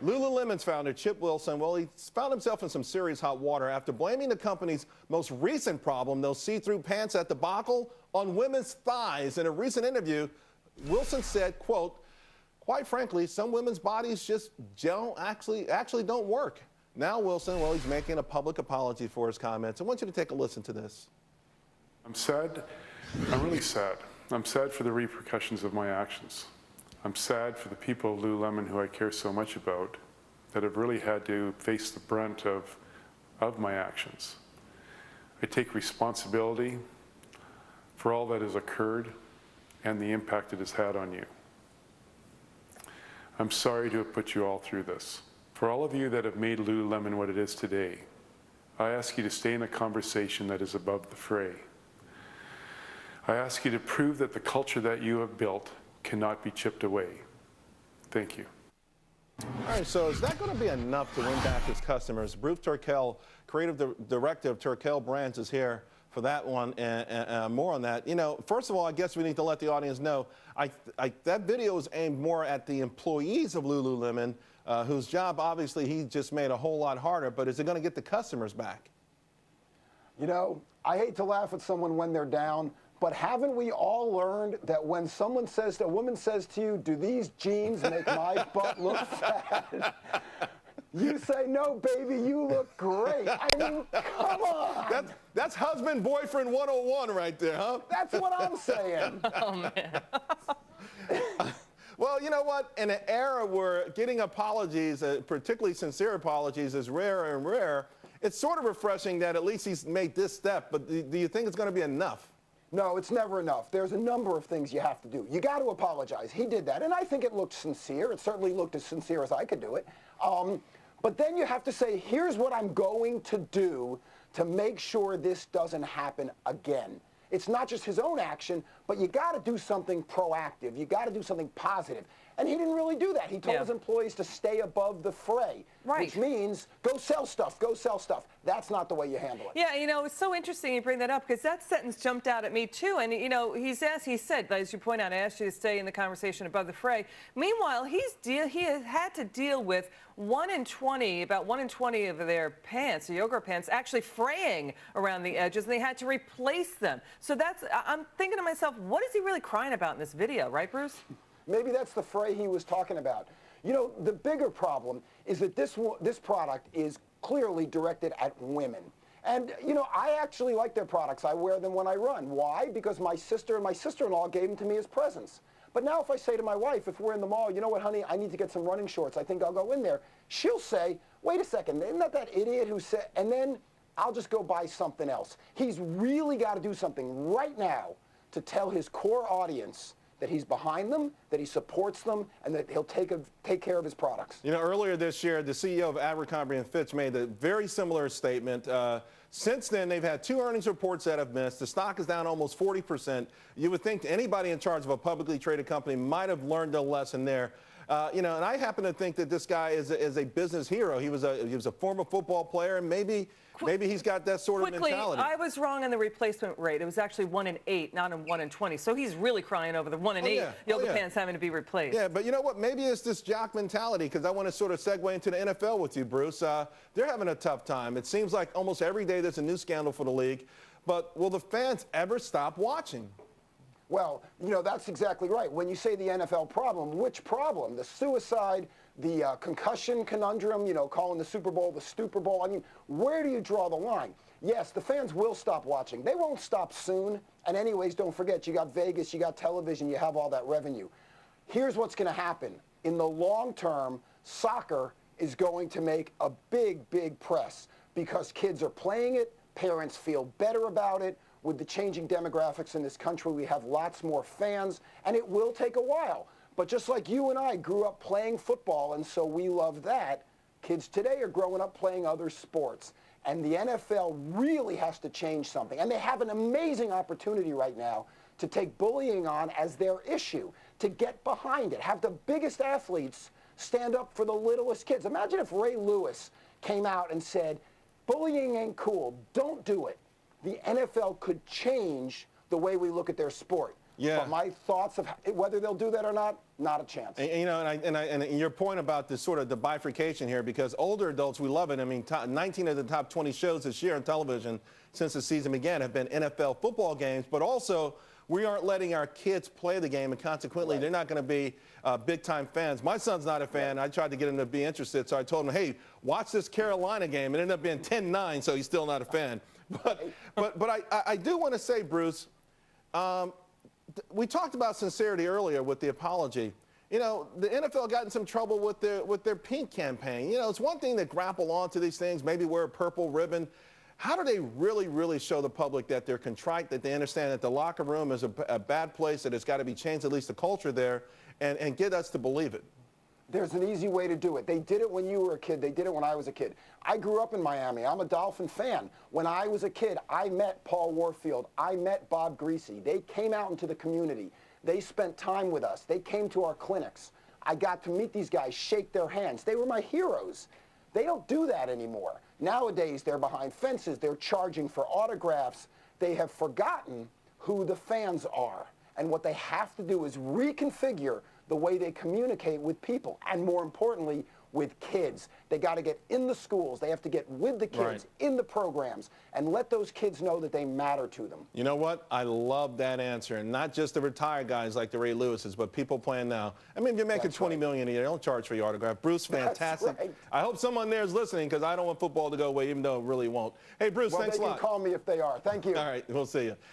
Lululemon's founder, Chip Wilson, well, he found himself in some serious hot water after blaming the company's most recent problem, those see-through pants at debacle, on women's thighs. In a recent interview, Wilson said, quote, "Quite frankly, some women's bodies just actually don't work." Now Wilson, well, he's making a public apology for his comments. I want you to take a listen to this. I'm sad. I'm really sad. I'm sad for the repercussions of my actions. I'm sad for the people of Lululemon who I care so much about that have really had to face the brunt of my actions. I take responsibility for all that has occurred and the impact it has had on you. I'm sorry to have put you all through this. For all of you that have made Lululemon what it is today, I ask you to stay in a conversation that is above the fray. I ask you to prove that the culture that you have built cannot be chipped away. Thank you. All right, so is that going to be enough to win back his customers? Bruce Turkel, creative director of Turkel Brands, is here for that one and more on that. You know, first of all, I guess we need to let the audience know, that video is aimed more at the employees of Lululemon, whose job, obviously, he just made a whole lot harder, but is it going to get the customers back? You know, I hate to laugh at someone when they're down, but haven't we all learned that when someone says, a woman says to you, "Do these jeans make my butt look fat?" You say, "No, baby, you look great." I mean, come on. That's husband-boyfriend 101 right there, huh? That's what I'm saying. Oh, man. Well, you know what? In an era where getting apologies, particularly sincere apologies, is rarer and rarer, it's sort of refreshing that at least he's made this step. But do you think it's going to be enough? No, it's never enough. There's a number of things you have to do. You got to apologize. He did that, and I think it looked sincere. It certainly looked as sincere as I could do it. But then you have to say, here's what I'm going to do to make sure this doesn't happen again. It's not just his own action, but you got to do something proactive. You got to do something positive. And he didn't really do that. He told his employees to stay above the fray, which means go sell stuff, go sell stuff. That's not the way you handle it. Yeah, you know, it's so interesting you bring that up because that sentence jumped out at me too. And, you know, he said, as you point out, I asked you to stay in the conversation above the fray. Meanwhile, he has had to deal with about 1 in 20 of their pants, the yoga pants, actually fraying around the edges, and they had to replace them. So I'm thinking to myself, what is he really crying about in this video, right, Bruce? Maybe that's the fray he was talking about. You know, the bigger problem is that this product is clearly directed at women. And, you know, I actually like their products. I wear them when I run. Why? Because my sister and my sister-in-law gave them to me as presents. But now if I say to my wife, if we're in the mall, "You know what, honey, I need to get some running shorts. I think I'll go in there." She'll say, "Wait a second, isn't that idiot who said," and then I'll just go buy something else. He's really got to do something right now to tell his core audience that he's behind them, that he supports them, and that he'll take care of his products. You know, earlier this year, the CEO of Abercrombie & Fitch made a very similar statement. Since then, they've had 2 earnings reports that have missed. The stock is down almost 40%. You would think anybody in charge of a publicly traded company might have learned a lesson there. You know, and I happen to think that this guy is a business hero. He was a former football player, and maybe he's got that sort of mentality. I was wrong on the replacement rate. It was actually 1 in 8, not in 1 in 20. So he's really crying over the 1 in 8 yoga pants having to be replaced. Yeah, but you know what? Maybe it's this jock mentality, because I want to sort of segue into the NFL with you, Bruce. They're having a tough time. It seems like almost every day there's a new scandal for the league. But will the fans ever stop watching? Well, you know, that's exactly right. When you say the NFL problem, which problem? The suicide, the concussion conundrum, you know, calling the Super Bowl the Stupor Bowl. I mean, where do you draw the line? Yes, the fans will stop watching. They won't stop soon. And anyways, don't forget, you got Vegas, you got television, you have all that revenue. Here's what's going to happen. In the long term, soccer is going to make a big, big press because kids are playing it, parents feel better about it. With the changing demographics in this country, we have lots more fans, and it will take a while. But just like you and I grew up playing football, and so we love that, kids today are growing up playing other sports. And the NFL really has to change something. And they have an amazing opportunity right now to take bullying on as their issue, to get behind it, have the biggest athletes stand up for the littlest kids. Imagine if Ray Lewis came out and said, "Bullying ain't cool, don't do it." The NFL could change the way we look at their sport. Yeah. But my thoughts of whether they'll do that or not a chance. And, you know, and your point about this sort of the bifurcation here, because older adults, we love it. I mean, 19 of the top 20 shows this year on television since the season began have been NFL football games, but also we aren't letting our kids play the game, and consequently, they're not going to be big-time fans. My son's not a fan. I tried to get him to be interested, so I told him, hey, watch this Carolina game. It ended up being 10-9, so he's still not a fan. But I do want to say, Bruce, we talked about sincerity earlier with the apology. You know, the NFL got in some trouble with their pink campaign. You know, it's one thing to grapple onto these things, maybe wear a purple ribbon. How do they really show the public that they're contrite, that they understand that the locker room is a bad place, that it's got to be changed, at least the culture there, and get us to believe it? There's an easy way to do it. They did it when you were a kid. They did it when I was a kid. I grew up in Miami. I'm a Dolphin fan. When I was a kid, I met Paul Warfield. I met Bob Greasy. They came out into the community. They spent time with us. They came to our clinics. I got to meet these guys, shake their hands. They were my heroes. They don't do that anymore. Nowadays, they're behind fences. They're charging for autographs. They have forgotten who the fans are. And what they have to do is reconfigure the way they communicate with people, and more importantly, with kids. They got to get in the schools. They have to get with the kids, in the programs, and let those kids know that they matter to them. You know what? I love that answer. And not just the retired guys like the Ray Lewises, but people playing now. I mean, if you're making $20 million a year, don't charge for your autograph. Bruce, fantastic. That's right. I hope someone there is listening, because I don't want football to go away, even though it really won't. Hey, Bruce, thanks a lot. They can call me if they are. Thank you. All right, we'll see you.